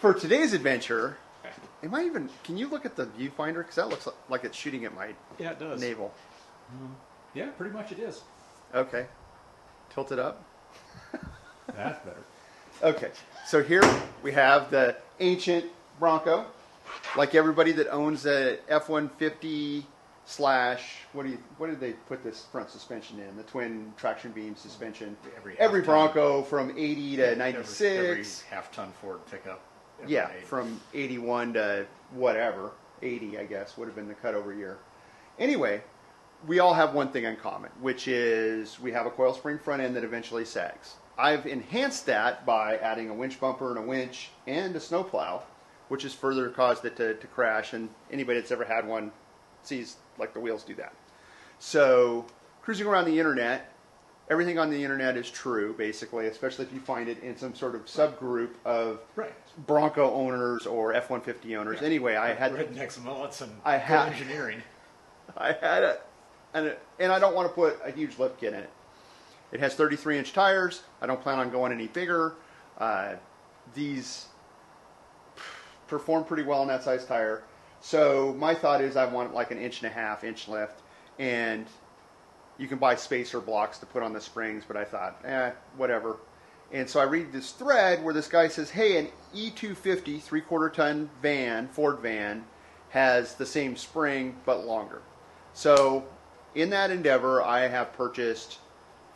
for today's adventure, am I even? Can you look at the viewfinder? Because that looks like it's shooting at my navel. Yeah, pretty much it is. Okay, tilt it up. That's better. Okay, so here we have the ancient Bronco. Like everybody that owns a F150 slash, what did they put this front suspension in? The twin traction beam suspension. Every Bronco from 80 to 96. Every half-ton Ford pickup. Yeah, from 81 to whatever, 80 I guess would have been the cutover year. Anyway, we all have one thing in common, which is we have a coil spring front end that eventually sags. I've enhanced that by adding a winch bumper and a winch and a snow plow, which has further caused it to crash, and anybody that's ever had one sees like the wheels do that. So cruising around the internet, everything on the internet is true, basically, especially if you find it in some sort of subgroup of Bronco owners or F-150 owners. Yeah. Anyway, I had rednecks, mullets, and engineering. I had and I don't want to put a huge lip kit in it. It has 33-inch tires. I don't plan on going any bigger. These perform pretty well on that size tire. So my thought is I want like an 1.5 inch lift, and you can buy spacer blocks to put on the springs, but I thought, whatever. And so I read this thread where this guy says, hey, an E250 3/4 ton van, Ford van, has the same spring but longer. So in that endeavor, I have purchased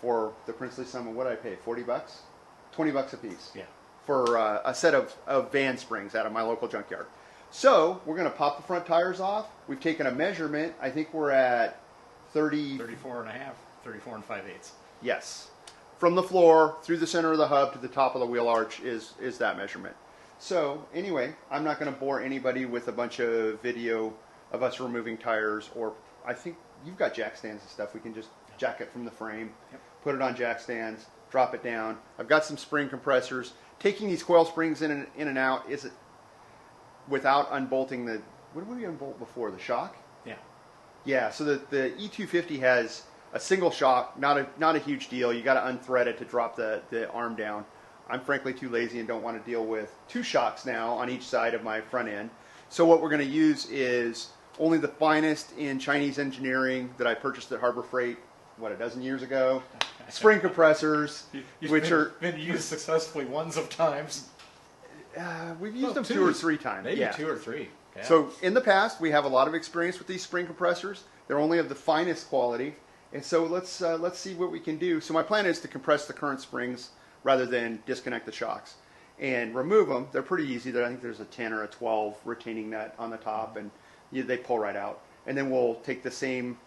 for the princely sum of what I pay, 40 bucks? 20 bucks a piece. Yeah. For a set of van springs out of my local junkyard. So we're going to pop the front tires off. We've taken a measurement. I think we're at 34 and 5/8. Yes. From the floor through the center of the hub to the top of the wheel arch is that measurement. So anyway, I'm not going to bore anybody with a bunch of video of us removing tires, or I think you've got jack stands and stuff. We can just jack it from the frame, put it on jack stands, drop it down. I've got some spring compressors. Taking these coil springs in and out, is it without unbolting the, what did we unbolt before, the shock? Yeah. Yeah, so the E250 has a single shock, not a huge deal. You got to unthread it to drop the arm down. I'm frankly too lazy and don't want to deal with 2 shocks now on each side of my front end. So what we're going to use is only the finest in Chinese engineering that I purchased at Harbor Freight, a dozen years ago. Spring compressors, which are been used successfully ones of times. We've used them 2 or 3 times. Maybe 2 or 3. Yeah. So in the past, we have a lot of experience with these spring compressors. They're only of the finest quality, and so let's see what we can do. So my plan is to compress the current springs rather than disconnect the shocks and remove them. They're pretty easy. I think there's a 10 or a 12 retaining nut on the top, and they pull right out. And then we'll take the same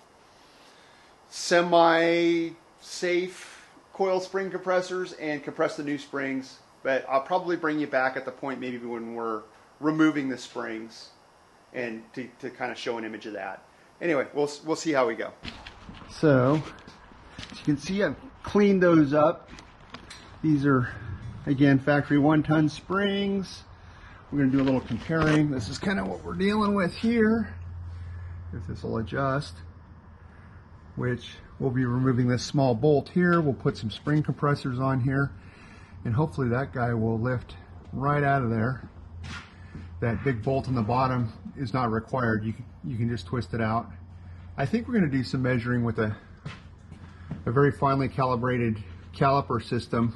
semi-safe coil spring compressors and compress the new springs. But I'll probably bring you back at the point maybe when we're removing the springs, and to kind of show an image of that. Anyway, we'll see how we go. So, as you can see, I've cleaned those up. These are, again, factory 1-ton springs. We're going to do a little comparing. This is kind of what we're dealing with here. If this will adjust, which we'll be removing this small bolt here. We'll put some spring compressors on here, and hopefully that guy will lift right out of there. That big bolt on the bottom is not required. You can just twist it out. I think we're going to do some measuring with a very finely calibrated caliper system,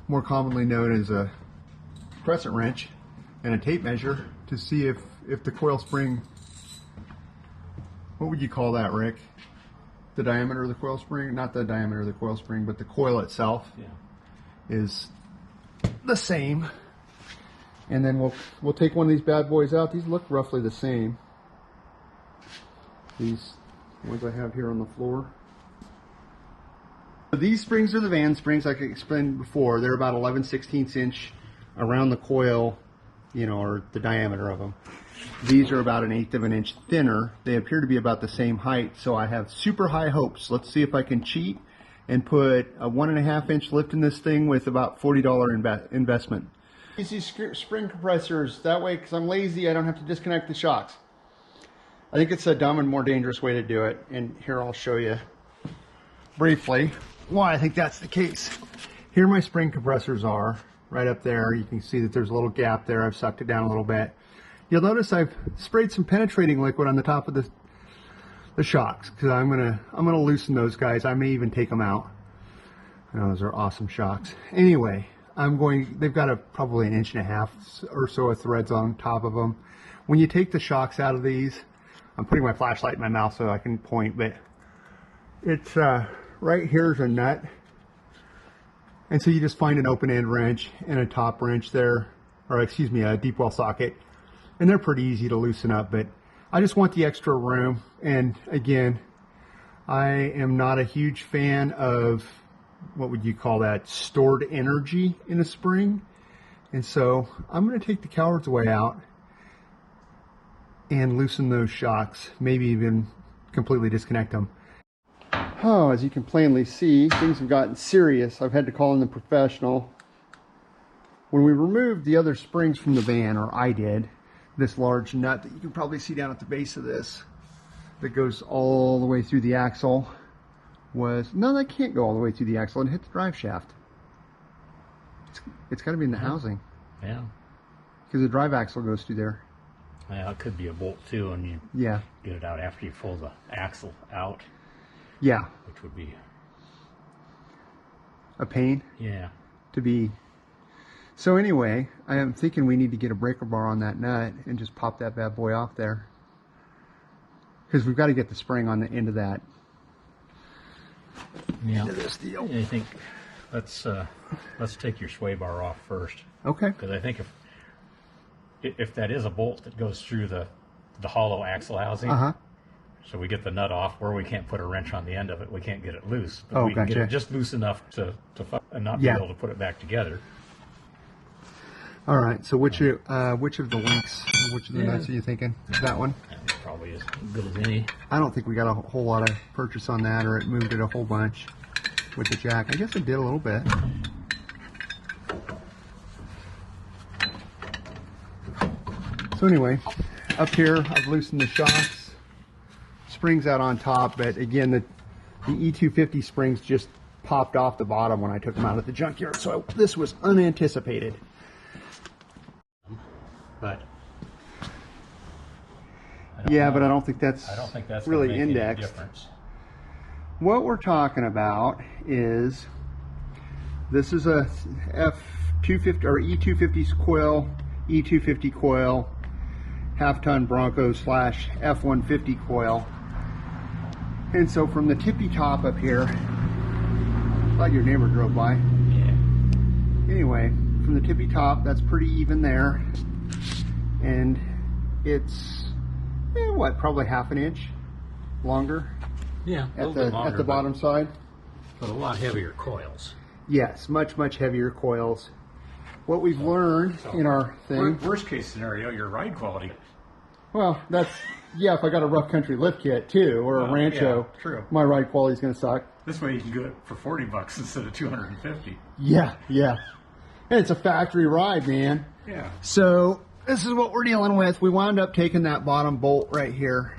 more commonly known as a crescent wrench, and a tape measure to see if the coil spring, what would you call that, Rick? The diameter of the coil spring? Not the diameter of the coil spring, but the coil itself is the same. And then we'll take one of these bad boys out. These look roughly the same. These ones I have here on the floor. So these springs are the van springs, like I explained before. They're about 11/16 inch around the coil, or the diameter of them. These are about 1/8 of an inch thinner. They appear to be about the same height, so I have super high hopes. Let's see if I can cheat and put a 1.5 inch lift in this thing with about $40 investment. Use these spring compressors that way, because I'm lazy, I don't have to disconnect the shocks. I think it's a dumb and more dangerous way to do it, and here I'll show you briefly why I think that's the case. Here my spring compressors are. right up there. You can see that there's a little gap there. I've sucked it down a little bit. You'll notice I've sprayed some penetrating liquid on the top of the shocks, because I'm gonna loosen those guys. I may even take them out. I know those are awesome shocks. Anyway, they've got probably 1.5 inches or so of threads on top of them. When you take the shocks out of these, I'm putting my flashlight in my mouth so I can point, but it's right here's a nut. And so you just find an open end wrench and a top wrench there, or excuse me, a deep well socket. And they're pretty easy to loosen up, but I just want the extra room. And again, I am not a huge fan of, what would you call that, stored energy in a spring. And so I'm going to take the coward's way out and loosen those shocks, maybe even completely disconnect them. Oh, as you can plainly see, things have gotten serious. I've had to call in the professional. When we removed the other springs from the van, or I did, this large nut that you can probably see down at the base of this, that goes all the way through the axle, no, that can't go all the way through the axle and hit the drive shaft. It's got to be in the housing. Yeah. Because the drive axle goes through there. Yeah, it could be a bolt too, and you get it out after you pull the axle out. Yeah. Which would be a pain. Yeah. To be. So anyway, I am thinking we need to get a breaker bar on that nut and just pop that bad boy off there. Because we've got to get the spring on the end of that. Yeah. Into this deal. I think let's take your sway bar off first. Okay. Because I think if that is a bolt that goes through the hollow axle housing, so we get the nut off where we can't put a wrench on the end of it, we can't get it loose, but we can get it just loose enough to and not be able to put it back together. All right. So which of the links, which of the nuts are you thinking? That one? Probably as good as any. I don't think we got a whole lot of purchase on that, or it moved it a whole bunch with the jack. I guess it did a little bit. So anyway, up here I've loosened the shocks, springs out on top, but again the E250 springs just popped off the bottom when I took them out of the junkyard, so this was unanticipated. But but I don't think that's really make indexed. Any difference. What we're talking about is, this is a F250 or E250 coil, E250 coil, half-ton Bronco / F150 coil. And so from the tippy top up here, thought your neighbor drove by. Yeah. Anyway, from the tippy top, that's pretty even there. And it's, what, probably 1/2 inch longer? Yeah, at the bottom side. But a lot heavier coils. Yes, much heavier coils. What we've learned in our thing. Worst case scenario, your ride quality. Well, that's, if I got a rough country lift kit too, or a Rancho, my ride quality is going to suck. This way you can get it for $40 instead of $250. Yeah. And it's a factory ride, man. Yeah. So this is what we're dealing with. We wound up taking that bottom bolt right here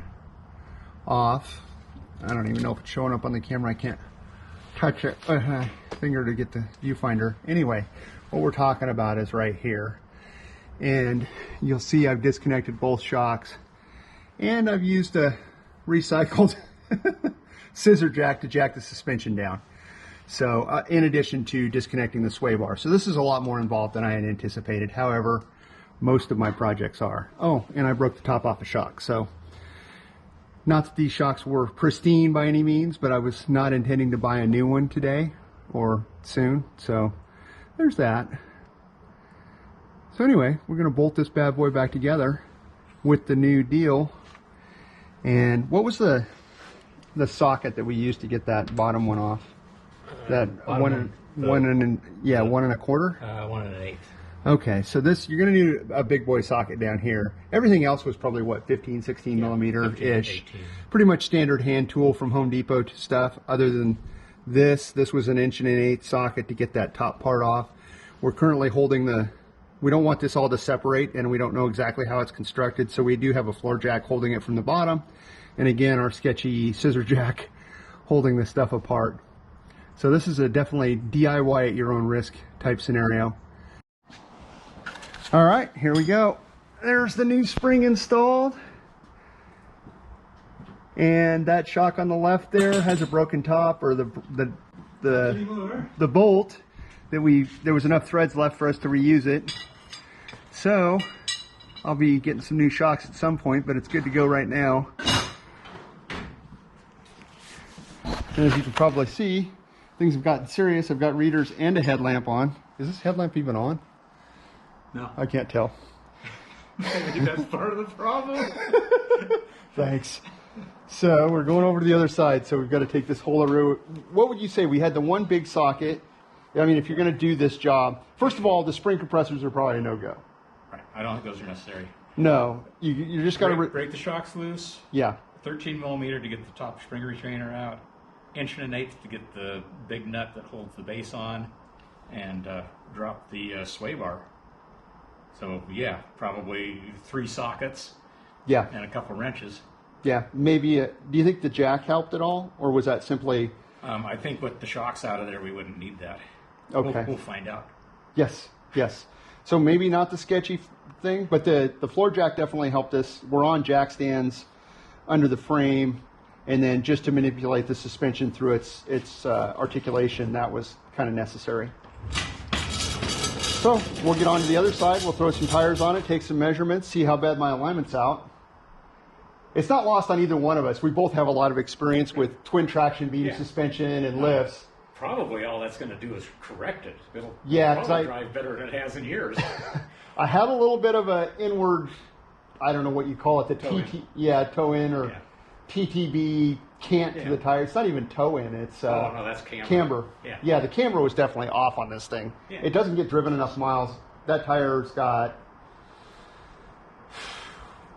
off. I don't even know if it's showing up on the camera. I can't touch it finger to get the viewfinder. Anyway, what we're talking about is right here. And you'll see I've disconnected both shocks. And I've used a recycled scissor jack to jack the suspension down. So in addition to disconnecting the sway bar. So this is a lot more involved than I had anticipated. However, most of my projects are. Oh, and I broke the top off a shock. So not that these shocks were pristine by any means, but I was not intending to buy a new one today or soon. So there's that. So anyway, we're going to bolt this bad boy back together with the new deal. And what was the socket that we used to get that bottom one off? That one and a quarter? 1 1/8. Okay, so this, you're going to need a big boy socket down here. Everything else was probably what, 15, 16 millimeter-ish. Pretty much standard hand tool from Home Depot stuff. Other than this was an 1 1/8 socket to get that top part off. We're currently holding we don't want this all to separate, and we don't know exactly how it's constructed, so we do have a floor jack holding it from the bottom. And again, our sketchy scissor jack holding this stuff apart. So this is a definitely DIY at your own risk type scenario. All right, here we go. There's the new spring installed. And that shock on the left there has a broken top, or the bolt that there was enough threads left for us to reuse it. So I'll be getting some new shocks at some point, but it's good to go right now. And as you can probably see, things have gotten serious. I've got readers and a headlamp on. Is this headlamp even on? No. I can't tell. Maybe that's part of the problem. Thanks. So we're going over to the other side, so we've got to take this whole array. What would you say? We had the one big socket. I mean, if you're going to do this job, first of all, the spring compressors are probably a no-go. Right. I don't think those are necessary. No. You just got to... break the shocks loose. Yeah. 13 millimeter to get the top spring retainer out. 1.1 to get the big nut that holds the base on. And drop the sway bar. So, yeah, probably 3 sockets. Yeah. And a couple wrenches. Yeah, maybe. Do you think the jack helped at all, or was that simply? I think with the shocks out of there, we wouldn't need that. Okay, we'll find out. Yes, yes. So maybe not the sketchy thing, but the floor jack definitely helped us. We're on jack stands under the frame, and then just to manipulate the suspension through its articulation, that was kind of necessary. So we'll get on to the other side. We'll throw some tires on it, take some measurements, see how bad my alignment's out. It's not lost on either one of us. We both have a lot of experience with twin traction beam suspension and lifts. Probably all that's going to do is correct it. It'll probably drive better than it has in years. I had a little bit of an inward, I don't know what you call it, the toe in or TTB cant to the tire. It's not even toe in. It's oh no, that's camber. Camber. Yeah, the camber was definitely off on this thing. Yeah. It doesn't get driven enough miles. That tire's got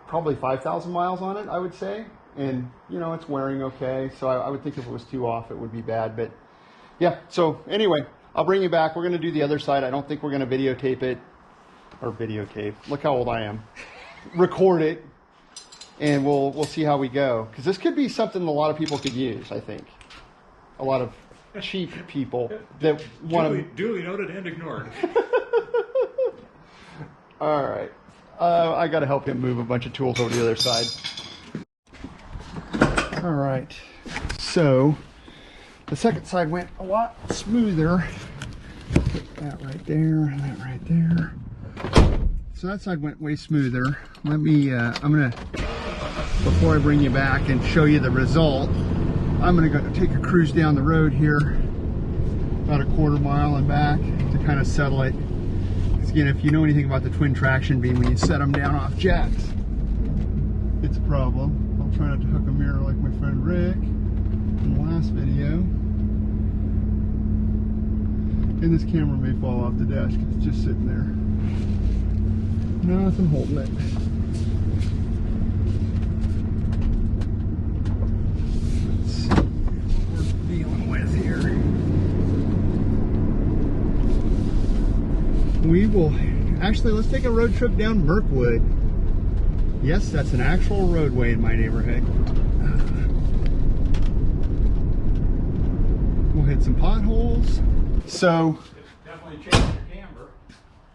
probably 5,000 miles on it, I would say. And, you know, it's wearing okay. So I would think if it was too off, it would be bad. But, yeah. So, anyway, I'll bring you back. We're going to do the other side. I don't think we're going to videotape it. Or videotape. Look how old I am. Record it. And we'll see how we go. Because this could be something a lot of people could use, I think. A lot of cheap people that want to... Duly noted and ignored. All right. I got to help him move a bunch of tools over to the other side. All right. So the second side went a lot smoother. Put that right there, and that right there. So that side went way smoother. Let me, I'm going to, before I bring you back and show you the result, I'm going to go take a cruise down the road here, about a quarter mile and back to kind of settle it. Again, if you know anything about the twin traction beam, when you set them down off jacks, it's a problem. I'll try not to hook a mirror like my friend Rick in the last video. And this camera may fall off the desk because it's just sitting there. Nothing holding it. Let's see what we're dealing with here. We will actually, let's take a road trip down Mirkwood. Yes, that's an actual roadway in my neighborhood. We'll hit some potholes. So, definitely changed your camber.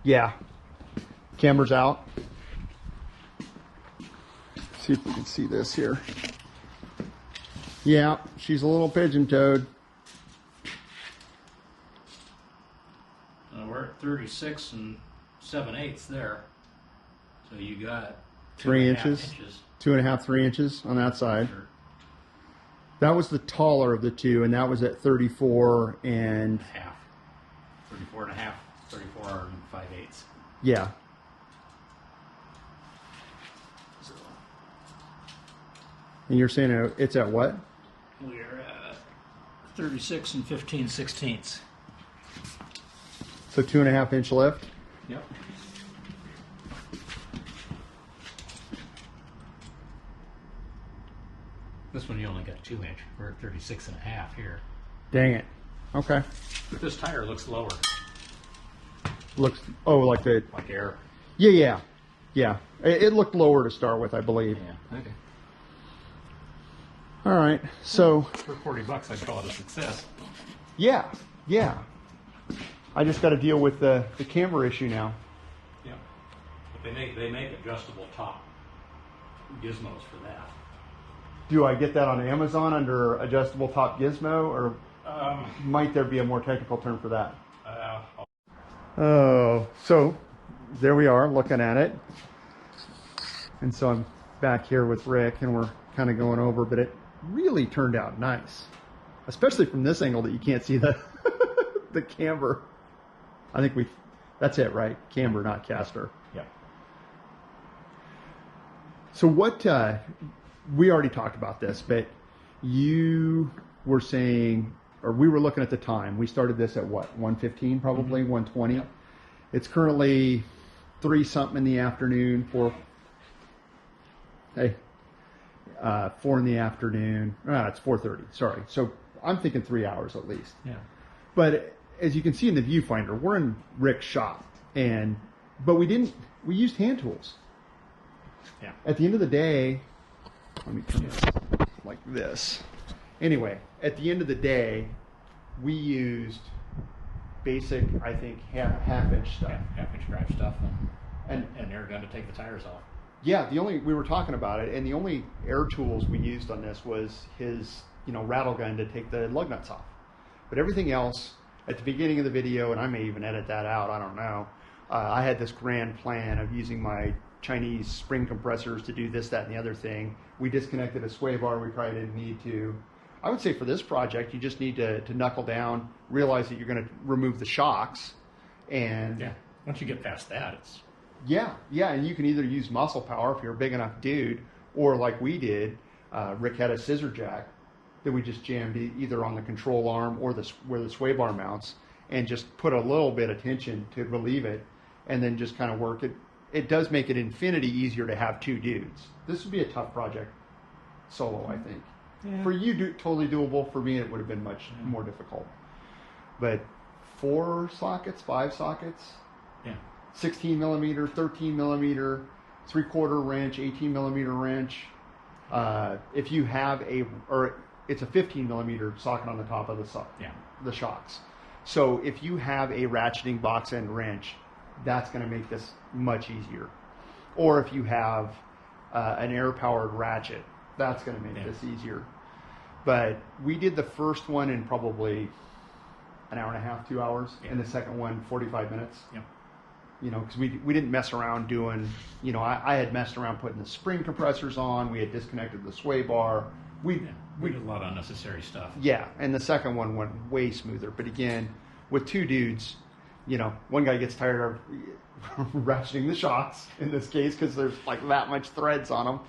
Yeah, camber's out. See if we can see this here. Yeah, she's a little pigeon-toed. We're at 36 and 7/8 there. So you got 3 inches. 2.5, 3 inches on that side. Sure. That was the taller of the two, and that was at 34 and... half. 34 and a half, 34 and 5/8. Yeah. So, and you're saying it's at what? We're at 36 and 15/16. So 2.5 inch lift? Yep. This one you only got 2 inch. We're at 36 and a half here. Dang it. Okay. But this tire looks lower. Looks, oh, like the... Like air. Yeah. It looked lower to start with, I believe. Yeah, okay. All right, so... For $40, I'd call it a success. Yeah. I just got to deal with the camber issue now. Yeah. They make adjustable top gizmos for that. Do I get that on Amazon under adjustable top gizmo, or might there be a more technical term for that? Oh, so there we are looking at it. And so I'm back here with Rick and we're kind of going over, but it really turned out nice, especially from this angle that you can't see the the camber. I think that's it, right? Camber, not caster. Yeah. So what, we already talked about this, but you were saying, or we were looking at the time, we started this at what, 1:15 probably, 1:20? Yep. It's currently 3 something in the afternoon, 4 in the afternoon. It's 4:30, sorry. So I'm thinking 3 hours at least. Yeah. But as you can see in the viewfinder, we're in Rick's shop, but we used hand tools. Yeah. At the end of the day, let me turn this like this. Anyway, at the end of the day, we used basic, I think, half-inch stuff. Half-inch drive stuff and air gun to take the tires off. Yeah, we were talking about it, and the only air tools we used on this was his, rattle gun to take the lug nuts off. But everything else, at the beginning of the video, and I may even edit that out, I don't know, I had this grand plan of using my Chinese spring compressors to do this, that, and the other thing. We disconnected a sway bar we probably didn't need to. I would say for this project, you just need to knuckle down, realize that you're going to remove the shocks, and yeah, once you get past that, it's yeah, and you can either use muscle power if you're a big enough dude, or like we did, Rick had a scissor jack that we just jammed either on the control arm or where the sway bar mounts, and just put a little bit of tension to relieve it, and then just kind of work it. It does make it infinity easier to have 2 dudes. This would be a tough project solo, I think. Yeah. For you, totally doable. For me, it would have been much more difficult. But 4 sockets, 5 sockets, 16 millimeter, 13 millimeter, 3/4 wrench, 18 millimeter wrench. If you have it's a 15 millimeter socket on the top of the shocks. So if you have a ratcheting box end wrench, that's going to make this much easier. Or if you have an air-powered ratchet, that's going to make this easier. But we did the first one in probably an hour and a half, 2 hours, and the second one 45 minutes. Yeah. Because we didn't mess around doing, I had messed around putting the spring compressors on. We had disconnected the sway bar. We did a lot of unnecessary stuff. Yeah, and the second one went way smoother. But again, with 2 dudes, one guy gets tired of ratcheting the shocks in this case because there's like that much threads on them.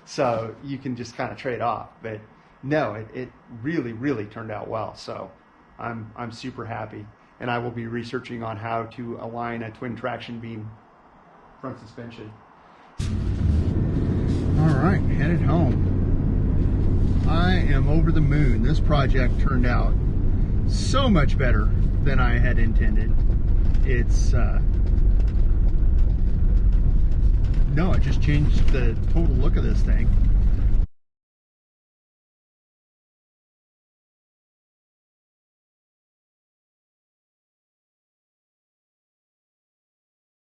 So you can just kind of trade off. But no, it really, really turned out well. So I'm super happy. And I will be researching on how to align a twin traction beam front suspension. All right, headed home. I am over the moon. This project turned out so much better than I had intended. It's no, it just changed the total look of this thing.